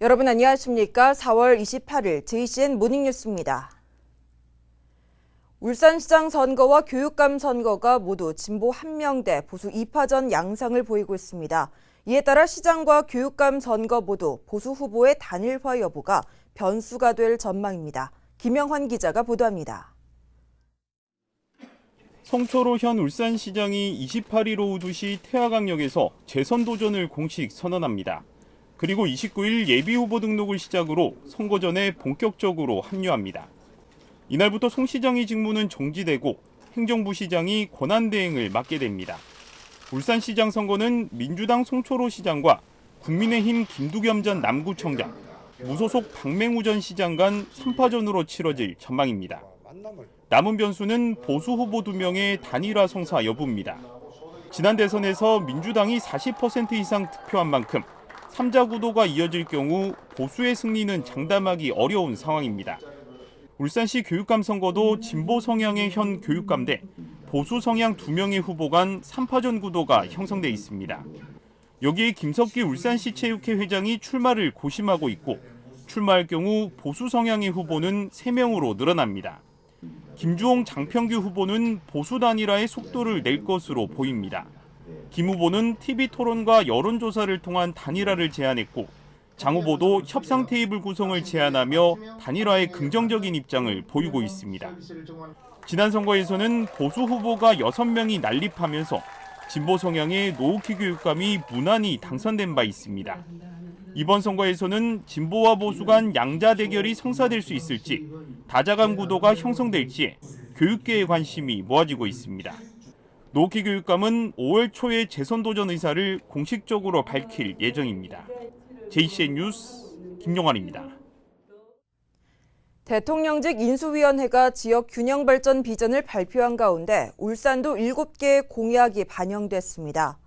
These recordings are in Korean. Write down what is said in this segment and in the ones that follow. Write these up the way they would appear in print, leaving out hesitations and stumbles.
여러분 안녕하십니까? 4월 28일 JCN 모닝뉴스입니다. 울산시장 선거와 교육감 선거가 모두 진보 1명 보수 2파전 양상을 보이고 있습니다. 이에 따라 시장과 교육감 선거 모두 보수 후보의 단일화 여부가 변수가 될 전망입니다. 김영환 기자가 보도합니다. 성철호 현 울산시장이 28일 오후 2시 태화강역에서 재선 도전을 공식 선언합니다. 그리고 29일 예비후보 등록을 시작으로 선거 전에 본격적으로 합류합니다. 이날부터 송 시장의 직무는 정지되고 행정부 시장이 권한대행을 맡게 됩니다. 울산시장 선거는 민주당 송철호 시장과 국민의힘 김두겸 전 남구청장, 무소속 박맹우 전 시장 간 3파전으로 치러질 전망입니다. 남은 변수는 보수 후보 2명의 단일화 성사 여부입니다. 지난 대선에서 민주당이 40% 이상 득표한 만큼 3자 구도가 이어질 경우 보수의 승리는 장담하기 어려운 상황입니다. 울산시 교육감 선거도 진보 성향의 현 교육감 대 보수 성향 2명의 후보 간 3파전 구도가 형성돼 있습니다. 여기에 김석기 울산시 체육회 회장이 출마를 고심하고 있고 출마할 경우 보수 성향의 후보는 3명으로 늘어납니다. 김주홍 장평규 후보는 보수 단일화의 속도를 낼 것으로 보입니다. 김 후보는 TV토론과 여론조사를 통한 단일화를 제안했고 장 후보도 협상 테이블 구성을 제안하며 단일화에 긍정적인 입장을 보이고 있습니다. 지난 선거에서는 보수 후보가 6명이 난립하면서 진보 성향의 노욱희 교육감이 무난히 당선된 바 있습니다. 이번 선거에서는 진보와 보수 간 양자 대결이 성사될 수 있을지, 다자간 구도가 형성될지에 교육계의 관심이 모아지고 있습니다. 노욱희 교육감은 5월 초에 재선 도전 의사를 공식적으로 밝힐 예정입니다. JCN 뉴스 김용환입니다. 대통령직 인수위원회가 지역 균형 발전 비전을 발표한 가운데 울산도 7개의 공약이 반영됐습니다.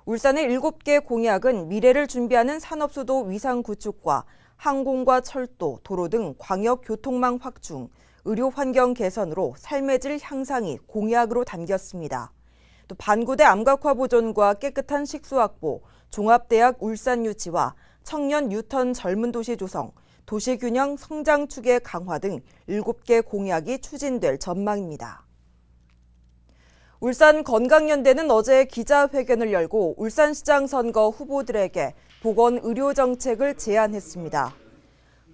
울산의 7개 공약은 미래를 준비하는 산업수도 위상 구축과 항공과 철도, 도로 등 광역 교통망 확충, 의료 환경 개선으로 삶의 질 향상이 공약으로 담겼습니다. 또 반구대 암각화 보존과 깨끗한 식수 확보, 종합대학 울산 유치와 청년 뉴턴 젊은 도시 조성, 도시균형 성장 추계 강화 등 7개 공약이 추진될 전망입니다. 울산 건강연대는 어제 기자회견을 열고 울산시장 선거 후보들에게 보건의료정책을 제안했습니다.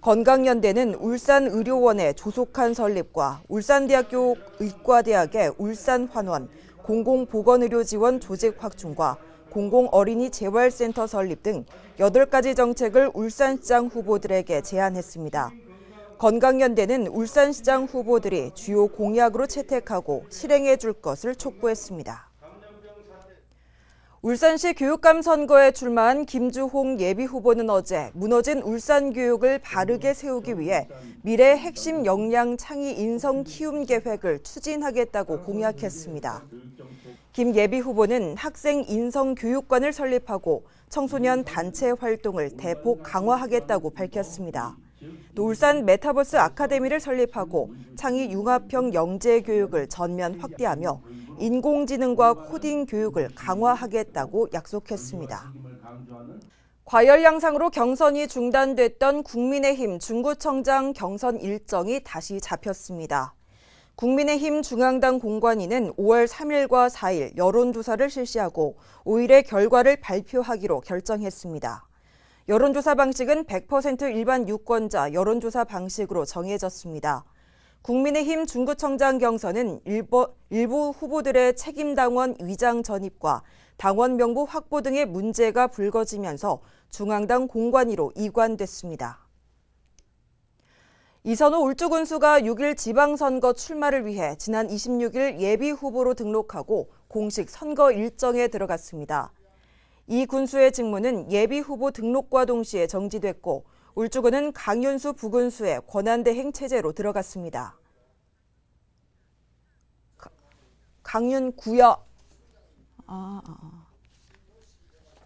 건강연대는 울산의료원의 조속한 설립과 울산대학교 의과대학의 울산환원, 공공보건의료지원 조직 확충과 공공어린이 재활센터 설립 등 8가지 정책을 울산시장 후보들에게 제안했습니다. 건강연대는 울산시장 후보들이 주요 공약으로 채택하고 실행해 줄 것을 촉구했습니다. 울산시 교육감 선거에 출마한 김주홍 예비후보는 어제 무너진 울산 교육을 바르게 세우기 위해 미래 핵심 역량 창의 인성 키움 계획을 추진하겠다고 공약했습니다. 김 예비후보는 학생 인성 교육관을 설립하고 청소년 단체 활동을 대폭 강화하겠다고 밝혔습니다. 또 울산 메타버스 아카데미를 설립하고 창의 융합형 영재 교육을 전면 확대하며 인공지능과 코딩 교육을 강화하겠다고 약속했습니다. 과열 양상으로 경선이 중단됐던 국민의힘 중구청장 경선 일정이 다시 잡혔습니다. 국민의힘 중앙당 공관위는 5월 3일과 4일 여론조사를 실시하고 5일에 결과를 발표하기로 결정했습니다. 여론조사 방식은 100% 일반 유권자 여론조사 방식으로 정해졌습니다. 국민의힘 중구청장 경선은 일부 후보들의 책임당원 위장 전입과 당원 명부 확보 등의 문제가 불거지면서 중앙당 공관위로 이관됐습니다. 이선호 울주군수가 6일 지방선거 출마를 위해 지난 26일 예비후보로 등록하고 공식 선거 일정에 들어갔습니다. 이 군수의 직무는 예비후보 등록과 동시에 정지됐고 울주군은 강윤수 부군수의 권한대행 체제로 들어갔습니다. 강윤구요.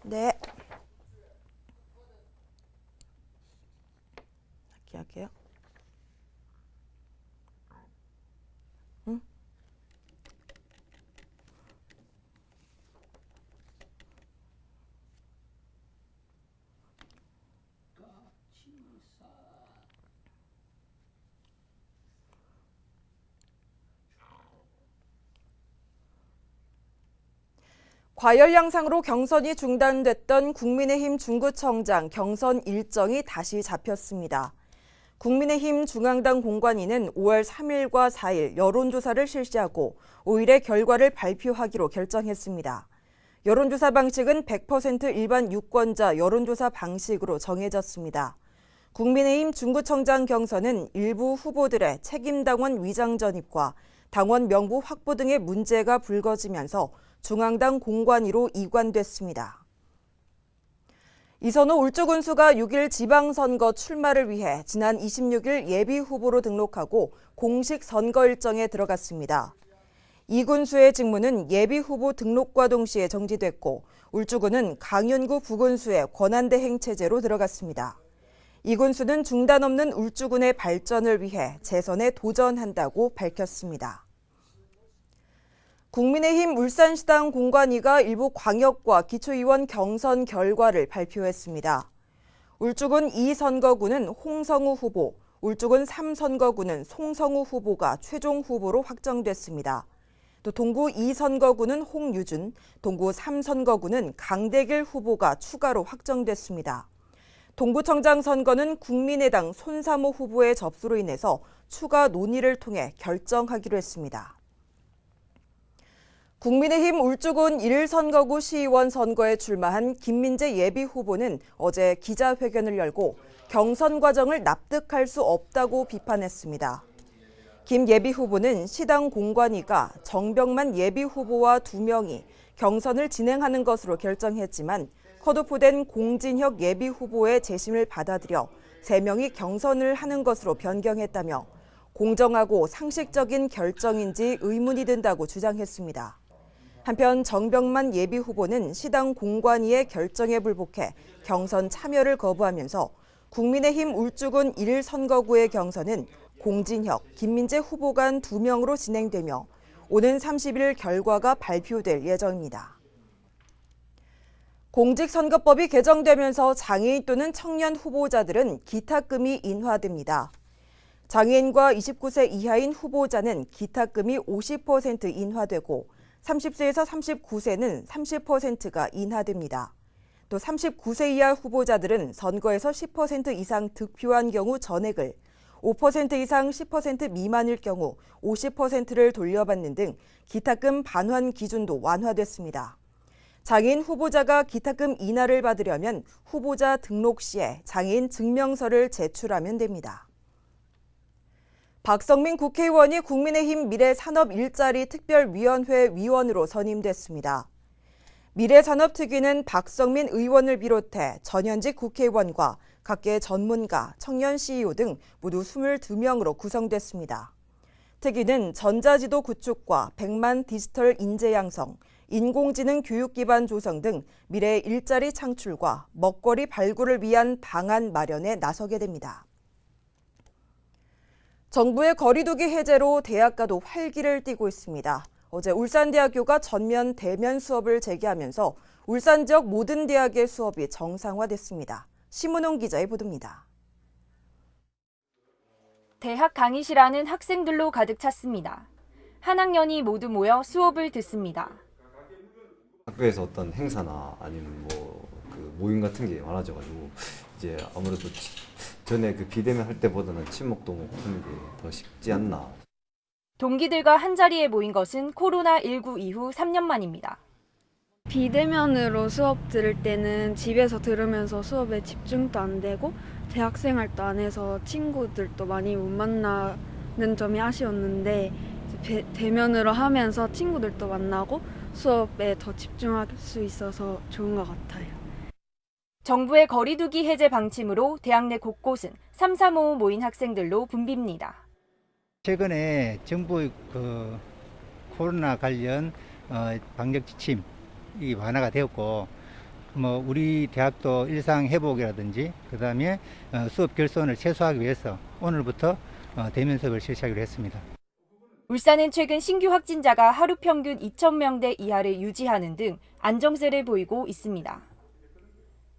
네. 할게요. 응? 과열 양상으로 경선이 중단됐던 국민의힘 중구청장 경선 일정이 다시 잡혔습니다. 국민의힘 중앙당 공관위는 5월 3일과 4일 여론조사를 실시하고 5일에 결과를 발표하기로 결정했습니다. 여론조사 방식은 100% 일반 유권자 여론조사 방식으로 정해졌습니다. 국민의힘 중구청장 경선은 일부 후보들의 책임당원 위장 전입과 당원 명부 확보 등의 문제가 불거지면서 중앙당 공관위로 이관됐습니다. 이선호 울주군수가 6일 지방선거 출마를 위해 지난 26일 예비후보로 등록하고 공식 선거 일정에 들어갔습니다. 이 군수의 직무는 예비후보 등록과 동시에 정지됐고 울주군은 강윤구 부군수의 권한대행 체제로 들어갔습니다. 이 군수는 중단 없는 울주군의 발전을 위해 재선에 도전한다고 밝혔습니다. 국민의힘 울산시당 공관위가 일부 광역과 기초의원 경선 결과를 발표했습니다. 울주군 2선거구는 홍성우 후보, 울주군 3선거구는 송성우 후보가 최종 후보로 확정됐습니다. 또 동구 2선거구는 홍유준, 동구 3선거구는 강대길 후보가 추가로 확정됐습니다. 동구청장 선거는 국민의당 손사모 후보의 접수로 인해서 추가 논의를 통해 결정하기로 했습니다. 국민의힘 울주군 1선거구 시의원 선거에 출마한 김민재 예비후보는 어제 기자회견을 열고 경선 과정을 납득할 수 없다고 비판했습니다. 김 예비후보는 시당 공관위가 정병만 예비후보와 2명이 경선을 진행하는 것으로 결정했지만 컷오프된 공진혁 예비후보의 재심을 받아들여 3명이 경선을 하는 것으로 변경했다며 공정하고 상식적인 결정인지 의문이 든다고 주장했습니다. 한편 정병만 예비후보는 시당 공관위의 결정에 불복해 경선 참여를 거부하면서 국민의힘 울주군 1선거구의 경선은 공진혁, 김민재 후보 간 2명으로 진행되며 오는 30일 결과가 발표될 예정입니다. 공직선거법이 개정되면서 장애인 또는 청년 후보자들은 기탁금이 인하됩니다. 장애인과 29세 이하인 후보자는 기탁금이 50% 인하되고 30세에서 39세는 30%가 인하됩니다. 또 39세 이하 후보자들은 선거에서 10% 이상 득표한 경우 전액을, 5% 이상 10% 미만일 경우 50%를 돌려받는 등 기탁금 반환 기준도 완화됐습니다. 장애인 후보자가 기탁금 인하를 받으려면 후보자 등록 시에 장애인 증명서를 제출하면 됩니다. 박성민 국회의원이 국민의힘 미래산업일자리 특별위원회 위원으로 선임됐습니다. 미래산업특위는 박성민 의원을 비롯해 전현직 국회의원과 각계 전문가, 청년 CEO 등 모두 22명으로 구성됐습니다. 특위는 전자지도 구축과 100만 디지털 인재 양성, 인공지능 교육 기반 조성 등 미래 일자리 창출과 먹거리 발굴을 위한 방안 마련에 나서게 됩니다. 정부의 거리두기 해제로 대학가도 활기를 띠고 있습니다. 어제 울산대학교가 전면 대면 수업을 재개하면서 울산 지역 모든 대학의 수업이 정상화됐습니다. 심은홍 기자의 보도입니다. 대학 강의실안은 학생들로 가득 찼습니다. 한 학년이 모두 모여 수업을 듣습니다. 학교에서 어떤 행사나 아니면 모임 같은 게 많아져가지고 이제 아무래도 전에 비대면 할 때보다는 친목도목 하는 게 더 쉽지 않나. 동기들과 한자리에 모인 것은 코로나19 이후 3년 만입니다. 비대면으로 수업 들을 때는 집에서 들으면서 수업에 집중도 안 되고 대학생활도 안 해서 친구들도 많이 못 만나는 점이 아쉬웠는데 대면으로 하면서 친구들도 만나고 수업에 더 집중할 수 있어서 좋은 것 같아요. 정부의 거리두기 해제 방침으로 대학 내 곳곳은 3, 3, 5 모인 학생들로 붐빕니다. 최근에 정부 코로나 관련 방역 지침이 완화가 되었고, 우리 대학도 일상 회복이라든지 그다음에 수업 결손을 최소화하기 위해서 오늘부터 대면 수업을 실시하기로 했습니다. 울산은 최근 신규 확진자가 하루 평균 2,000명대 이하를 유지하는 등 안정세를 보이고 있습니다.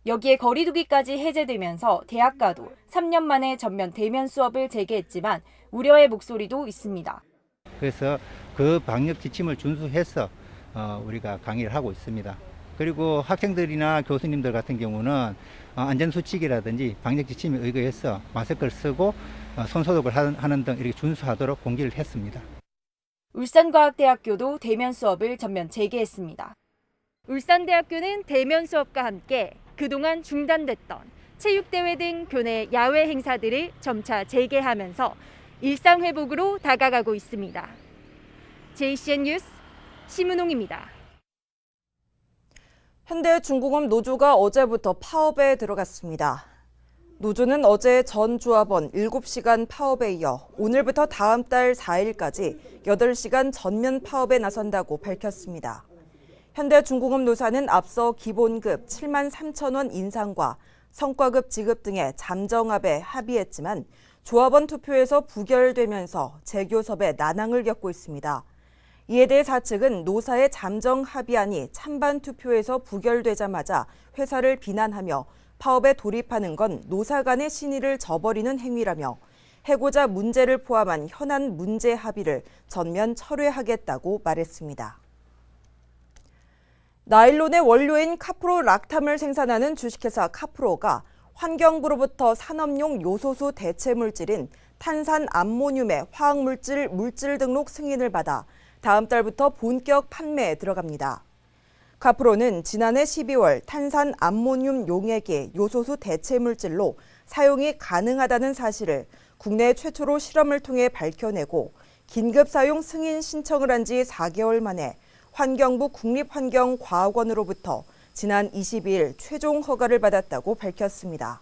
여기에 거리두기까지 해제되면서 대학가도 3년 만에 전면 대면 수업을 재개했지만 우려의 목소리도 있습니다. 그래서 그 방역 지침을 준수해서 우리가 강의를 하고 있습니다. 그리고 학생들이나 교수님들 같은 경우는 안전수칙이라든지 방역지침에 의거해서 마스크를 쓰고 손소독을 하는 등 이렇게 준수하도록 공지를 했습니다. 울산과학대학교도 대면 수업을 전면 재개했습니다. 울산대학교는 대면 수업과 함께 그동안 중단됐던 체육대회 등 교내 야외 행사들을 점차 재개하면서 일상회복으로 다가가고 있습니다. JCN 뉴스 심은홍입니다. 현대중공업 노조가 어제부터 파업에 들어갔습니다. 노조는 어제 전 조합원 7시간 파업에 이어 오늘부터 다음 달 4일까지 8시간 전면 파업에 나선다고 밝혔습니다. 현대중공업 노사는 앞서 기본급 7만 3천 원 인상과 성과급 지급 등의 잠정합에 합의했지만 조합원 투표에서 부결되면서 재교섭에 난항을 겪고 있습니다. 이에 대해 사측은 노사의 잠정 합의안이 찬반 투표에서 부결되자마자 회사를 비난하며 파업에 돌입하는 건 노사 간의 신의를 저버리는 행위라며 해고자 문제를 포함한 현안 문제 합의를 전면 철회하겠다고 말했습니다. 나일론의 원료인 카프로 락탐을 생산하는 주식회사 카프로가 환경부로부터 산업용 요소수 대체 물질인 탄산 암모늄의 화학물질 물질 등록 승인을 받아 다음 달부터 본격 판매에 들어갑니다. 카프로는 지난해 12월 탄산 암모늄 용액이 요소수 대체 물질로 사용이 가능하다는 사실을 국내 최초로 실험을 통해 밝혀내고 긴급 사용 승인 신청을 한 지 4개월 만에 환경부 국립환경과학원으로부터 지난 22일 최종 허가를 받았다고 밝혔습니다.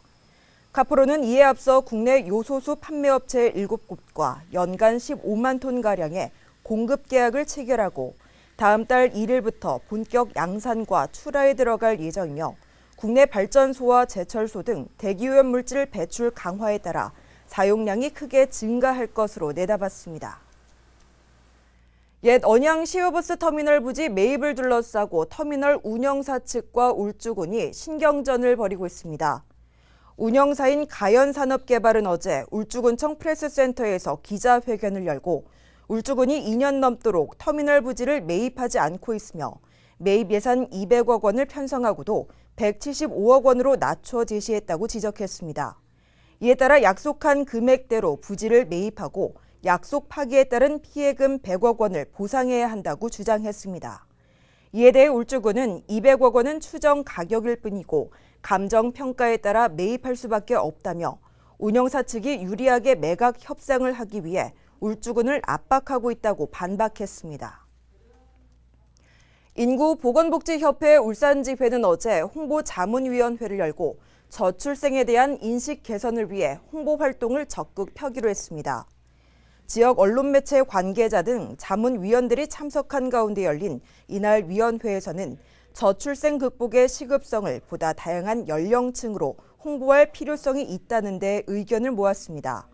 카프로는 이에 앞서 국내 요소수 판매업체 7곳과 연간 15만 톤가량의 공급 계약을 체결하고 다음 달 1일부터 본격 양산과 출하에 들어갈 예정이며 국내 발전소와 제철소 등 대기오염 물질 배출 강화에 따라 사용량이 크게 증가할 것으로 내다봤습니다. 옛 언양 시외버스 터미널 부지 매입을 둘러싸고 터미널 운영사 측과 울주군이 신경전을 벌이고 있습니다. 운영사인 가연산업개발은 어제 울주군청 프레스센터에서 기자회견을 열고 울주군이 2년 넘도록 터미널 부지를 매입하지 않고 있으며 매입 예산 200억 원을 편성하고도 175억 원으로 낮춰 제시했다고 지적했습니다. 이에 따라 약속한 금액대로 부지를 매입하고 약속 파기에 따른 피해금 100억 원을 보상해야 한다고 주장했습니다. 이에 대해 울주군은 200억 원은 추정 가격일 뿐이고 감정평가에 따라 매입할 수밖에 없다며 운영사 측이 유리하게 매각 협상을 하기 위해 울주군을 압박하고 있다고 반박했습니다. 인구보건복지협회 울산지회는 어제 홍보자문위원회를 열고 저출생에 대한 인식 개선을 위해 홍보 활동을 적극 펴기로 했습니다. 지역 언론 매체 관계자 등 자문위원들이 참석한 가운데 열린 이날 위원회에서는 저출생 극복의 시급성을 보다 다양한 연령층으로 홍보할 필요성이 있다는 데 의견을 모았습니다.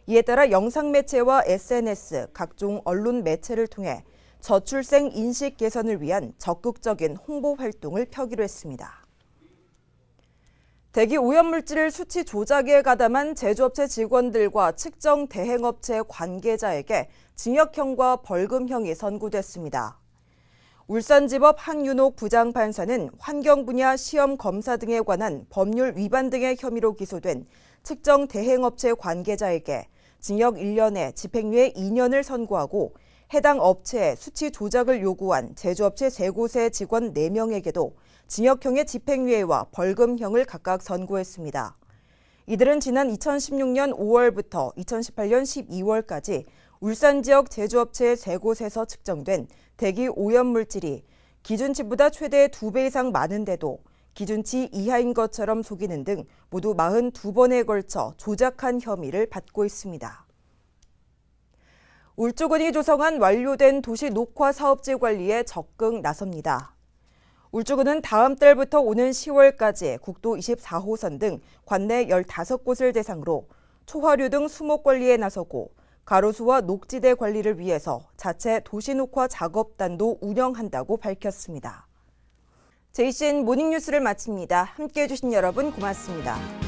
이에 따라 영상매체와 SNS, 각종 언론 매체를 통해 저출생 인식 개선을 위한 적극적인 홍보 활동을 펴기로 했습니다. 대기 오염물질 수치 조작에 가담한 제조업체 직원들과 측정 대행업체 관계자에게 징역형과 벌금형이 선고됐습니다. 울산지법 한윤옥 부장판사는 환경 분야 시험 검사 등에 관한 법률 위반 등의 혐의로 기소된 측정 대행업체 관계자에게 징역 1년에 집행유예 2년을 선고하고 해당 업체에 수치 조작을 요구한 제조업체 3곳의 직원 4명에게도 징역형의 집행유예와 벌금형을 각각 선고했습니다. 이들은 지난 2016년 5월부터 2018년 12월까지 울산 지역 제조업체 3곳에서 측정된 대기 오염물질이 기준치보다 최대 2배 이상 많은데도 기준치 이하인 것처럼 속이는 등 모두 42번에 걸쳐 조작한 혐의를 받고 있습니다. 울주군이 조성한 완료된 도시 녹화 사업지 관리에 적극 나섭니다. 울주군은 다음 달부터 오는 10월까지 국도 24호선 등 관내 15곳을 대상으로 초화류 등 수목 관리에 나서고 가로수와 녹지대 관리를 위해서 자체 도시녹화 작업단도 운영한다고 밝혔습니다. JCN 모닝뉴스를 마칩니다. 함께해 주신 여러분 고맙습니다.